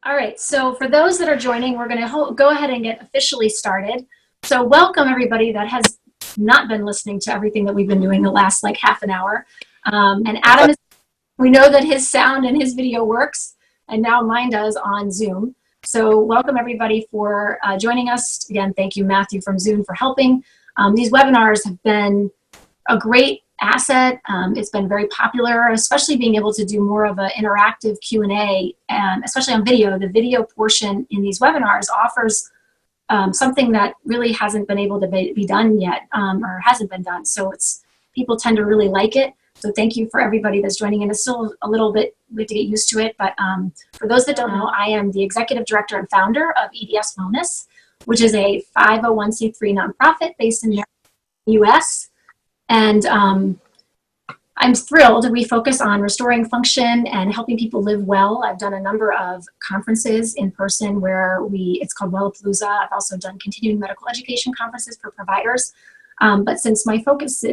All right, so for those that are joining, we're going to go ahead and get officially started. So welcome everybody that has not been listening to everything that we've been doing the last like half an hour. And Adam, we know that his sound and his video works, and now mine does on Zoom. So welcome everybody for joining us. Again, thank you Matthew from Zoom for helping. These webinars have been a great asset. It's been very popular, especially being able to do more of an interactive Q&A, and especially on video. The video portion in these webinars offers something that really hasn't been able to be done yet, or hasn't been done. So people tend to really like it. So thank you for everybody that's joining in. It's still a little bit, we have to get used to it, but for those that don't know, I am the executive director and founder of EDS Wellness, which is a 501c3 nonprofit based in the US. And I'm thrilled. We focus on restoring function and helping people live well. I've done a number of conferences in person where it's called Wellapalooza. I've also done continuing medical education conferences for providers. But since our focus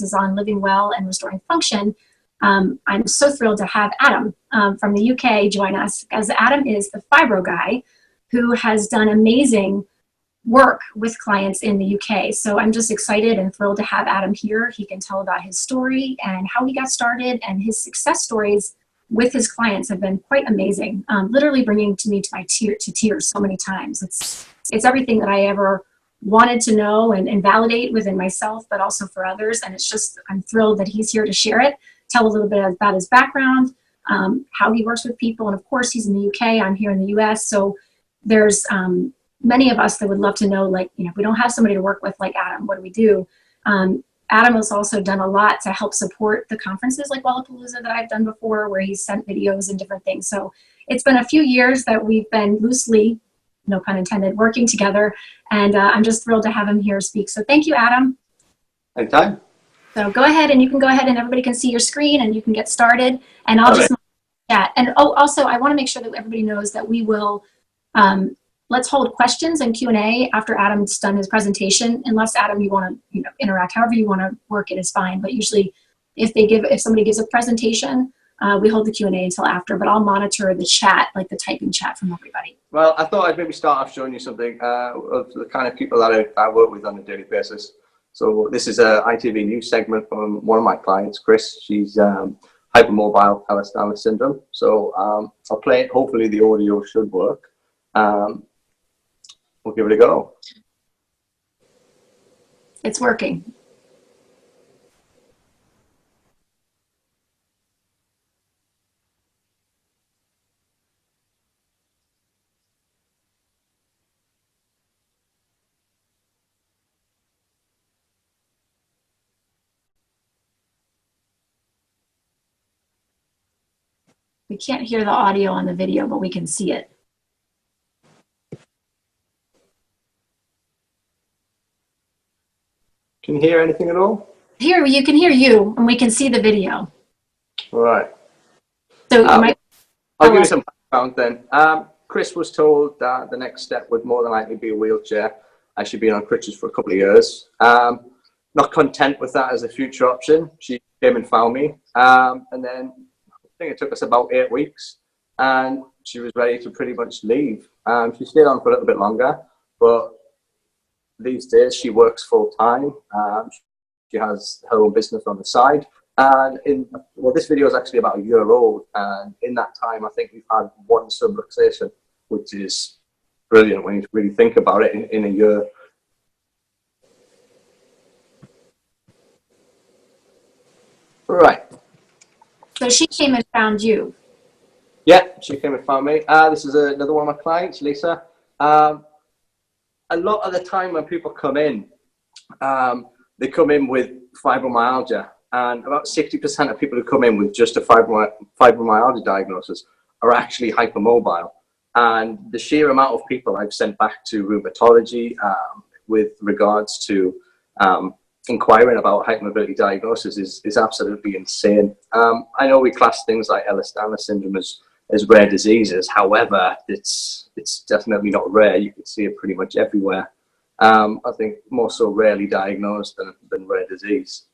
is on living well and restoring function, I'm so thrilled to have Adam from the UK join us, as Adam is the Fibro Guy who has done amazing work with clients in the UK. So I'm just excited and thrilled to have Adam here. He can tell about his story and how he got started, and his success stories with his clients have been quite amazing. Literally bringing me to tears so many times. It's everything that I ever wanted to know and validate within myself, but also for others. And I'm thrilled that he's here to share it, tell a little bit about his background, how he works with people. And of course, he's in the UK, I'm here in the US. So there's many of us that would love to know, like, if we don't have somebody to work with like Adam, what do we do? Adam has also done a lot to help support the conferences like Wellapalooza that I've done before, where he's sent videos and different things. So it's been a few years that we've been loosely, no pun intended, working together. And I'm just thrilled to have him here speak. So thank you, Adam. Anytime. So go ahead and everybody can see your screen and you can get started. And I'll just chat. And also I want to make sure that everybody knows that we will, let's hold questions and Q&A after Adam's done his presentation. Unless Adam, you want to interact, however you want to work it is fine. But usually if somebody gives a presentation, we hold the Q&A until after, but I'll monitor the chat, like the typing chat from everybody. Well, I thought I'd maybe start off showing you something of the kind of people that I work with on a daily basis. So this is a ITV News segment from one of my clients, Chris. She's hypermobile Ehlers-Danlos syndrome. So I'll play it. Hopefully the audio should work. We'll give it a go. It's working. We can't hear the audio on the video, but we can see it. Can you hear anything at all? Here, you can hear you, and we can see the video. All right. So I'll give you some background then. Chris was told that the next step would more than likely be a wheelchair, as she'd been on crutches for a couple of years. Not content with that as a future option, she came and found me. And then I think it took us about 8 weeks, and she was ready to pretty much leave. She stayed on for a little bit longer, but these days she works full time. She has her own business on the side. And this video is actually about a year old. And in that time, I think we've had one subluxation, which is brilliant when you really think about it in a year. Right. So she came and found you. Yeah, she came and found me. This is another one of my clients, Lisa. A lot of the time when people come in, they come in with fibromyalgia, and about 60% of people who come in with just a fibromyalgia diagnosis are actually hypermobile. And the sheer amount of people I've sent back to rheumatology with regards to inquiring about hypermobility diagnosis is absolutely insane. I know we class things like Ehlers-Danlos syndrome as rare diseases. However, it's definitely not rare. You can see it pretty much everywhere. I think more so rarely diagnosed than rare disease.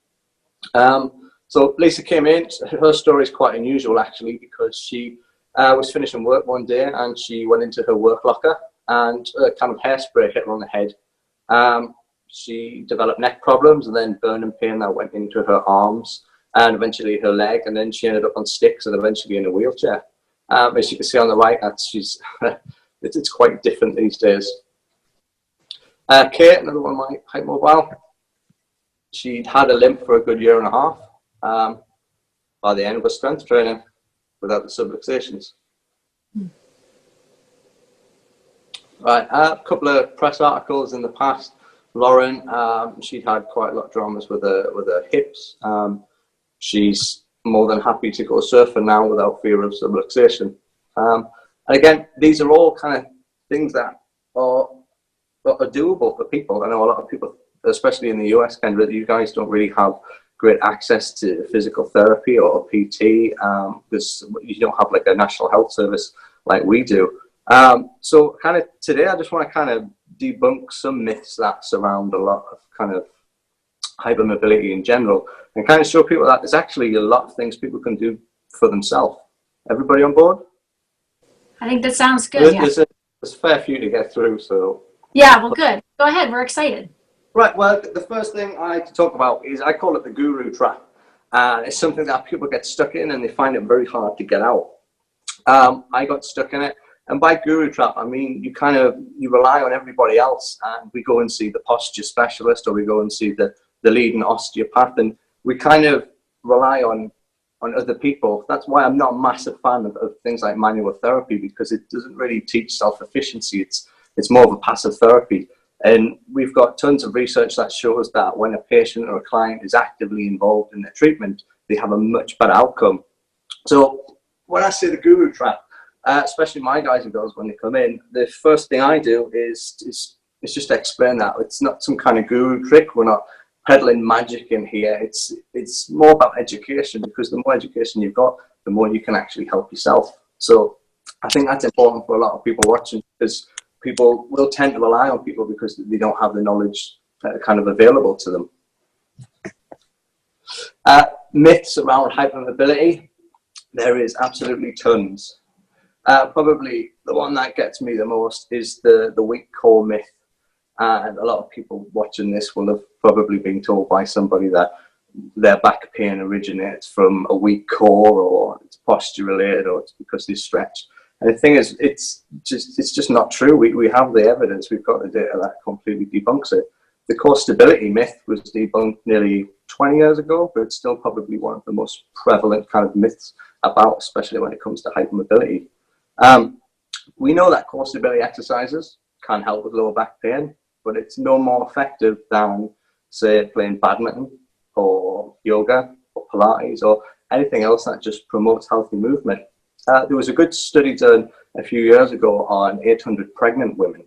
So Lisa came in. Her story is quite unusual actually, because she was finishing work one day and she went into her work locker and a kind of hairspray hit her on the head. She developed neck problems and then burning pain that went into her arms and eventually her leg, and then she ended up on sticks and eventually in a wheelchair. As you can see on the right, it's quite different these days. Kate, another one of my hypermobile, she'd had a limp for a good year and a half. By the end of her strength training without the subluxations. Right, a couple of press articles in the past. Lauren, she'd had quite a lot of dramas with her hips. She's more than happy to go surfing now without fear of subluxation. And again, these are all kind of things that are doable for people. I know a lot of people, especially in the US, Kendra, you guys don't really have great access to physical therapy or PT because you don't have like a national health service like we do. So kind of today, I just want to kind of debunk some myths that surround a lot of kind of hypermobility in general and kind of show people that there's actually a lot of things people can do for themselves. Everybody on board? I think that sounds good. There's a fair few to get through, so. Yeah, well, good. Go ahead. We're excited. Right, well, the first thing I like to talk about is I call it the guru trap. It's something that people get stuck in and they find it very hard to get out. I got stuck in it. And by guru trap, I mean, you rely on everybody else and we go and see the posture specialist or we go and see the leading osteopath and we kind of rely on other people. That's why I'm not a massive fan of things like manual therapy because it doesn't really teach self-efficiency. It's more of a passive therapy. And we've got tons of research that shows that when a patient or a client is actively involved in their treatment, they have a much better outcome. So when I say the guru trap, especially my guys and girls when they come in, the first thing I do is just explain that it's not some kind of guru trick. We're not peddling magic in here. It's more about education because the more education you've got, the more you can actually help yourself. So I think that's important for a lot of people watching because people will tend to rely on people because they don't have the knowledge kind of available to them. Myths around hypermobility, there is absolutely tons. Probably the one that gets me the most is the weak core myth. And a lot of people watching this will have probably been told by somebody that their back pain originates from a weak core or it's posture related or it's because they stretch. And the thing is, it's just not true. We have the evidence. We've got the data that completely debunks it. The core stability myth was debunked nearly 20 years ago, but it's still probably one of the most prevalent kind of myths about, especially when it comes to hypermobility. We know that core stability exercises can help with lower back pain, but it's no more effective than, say, playing badminton or yoga or Pilates or anything else that just promotes healthy movement. There was a good study done a few years ago on 800 pregnant women,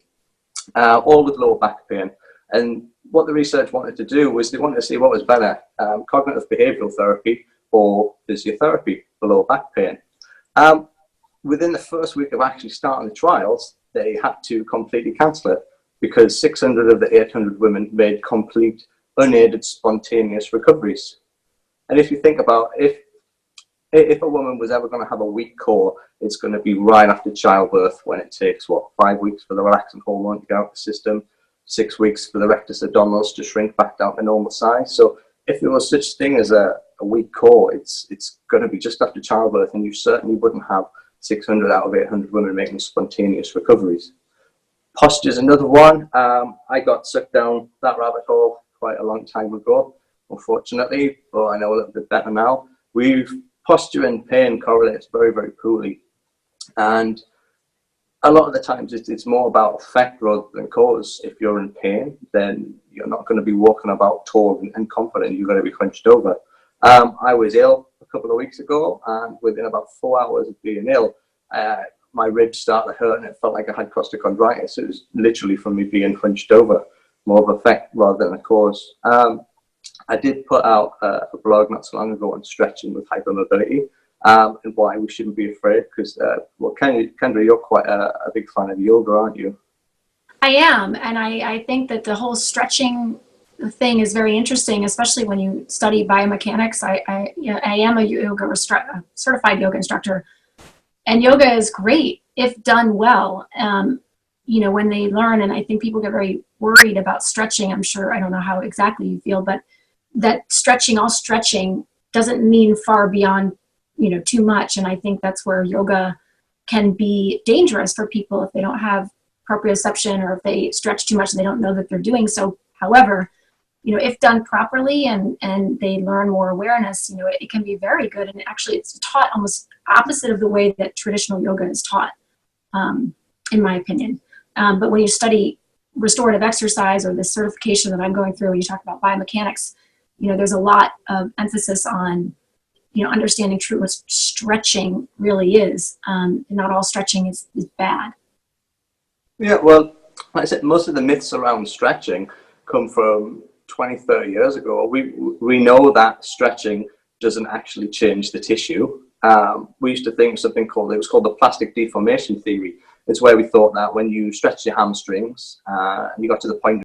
all with lower back pain. And what the research wanted to do was they wanted to see what was better, cognitive behavioral therapy or physiotherapy for lower back pain. Within the first week of actually starting the trials, they had to completely cancel it because 600 of the 800 women made complete, unaided, spontaneous recoveries. And if you think about if a woman was ever going to have a weak core, it's going to be right after childbirth when it takes, 5 weeks for the relaxing hormone to get out of the system, 6 weeks for the rectus abdominis to shrink back down to normal size. So if there was such thing as a weak core, it's going to be just after childbirth, and you certainly wouldn't have 600 out of 800 women making spontaneous recoveries. Posture is another one. I got sucked down that rabbit hole quite a long time ago, unfortunately, but I know a little bit better now. Posture and pain correlates very, very poorly. And a lot of the times it's more about effect rather than cause. If you're in pain, then you're not going to be walking about tall and confident. You're going to be hunched over. I was ill a couple of weeks ago, and within about 4 hours of being ill, my ribs started to hurt and it felt like I had costochondritis. It was literally from me being hunched over, more of effect rather than a cause. I did put out a blog not so long ago on stretching with hypermobility and why we shouldn't be afraid because, Kendra, you're quite a big fan of yoga, aren't you? I am, and I think that the whole stretching thing is very interesting, especially when you study biomechanics. I am a certified yoga instructor, And yoga is great if done well. You know, when they learn, and I think people get very worried about stretching. I'm sure, I don't know how exactly you feel, but that stretching, all stretching doesn't mean far beyond, you know, too much. And I think that's where yoga can be dangerous for people if they don't have proprioception, or if they stretch too much and they don't know that they're doing so. However, you know, if done properly and they learn more awareness, you know, it can be very good. And actually it's taught almost opposite of the way that traditional yoga is taught, in my opinion. But when you study restorative exercise, or the certification that I'm going through, when you talk about biomechanics, you know, there's a lot of emphasis on, you know, understanding true what stretching really is. Not all stretching is bad. Yeah, well, like I said, most of the myths around stretching come from 20, 30 years ago. We know that stretching doesn't actually change the tissue. We used to think something called, it was called the plastic deformation theory. It's where we thought that when you stretch your hamstrings, you got to the point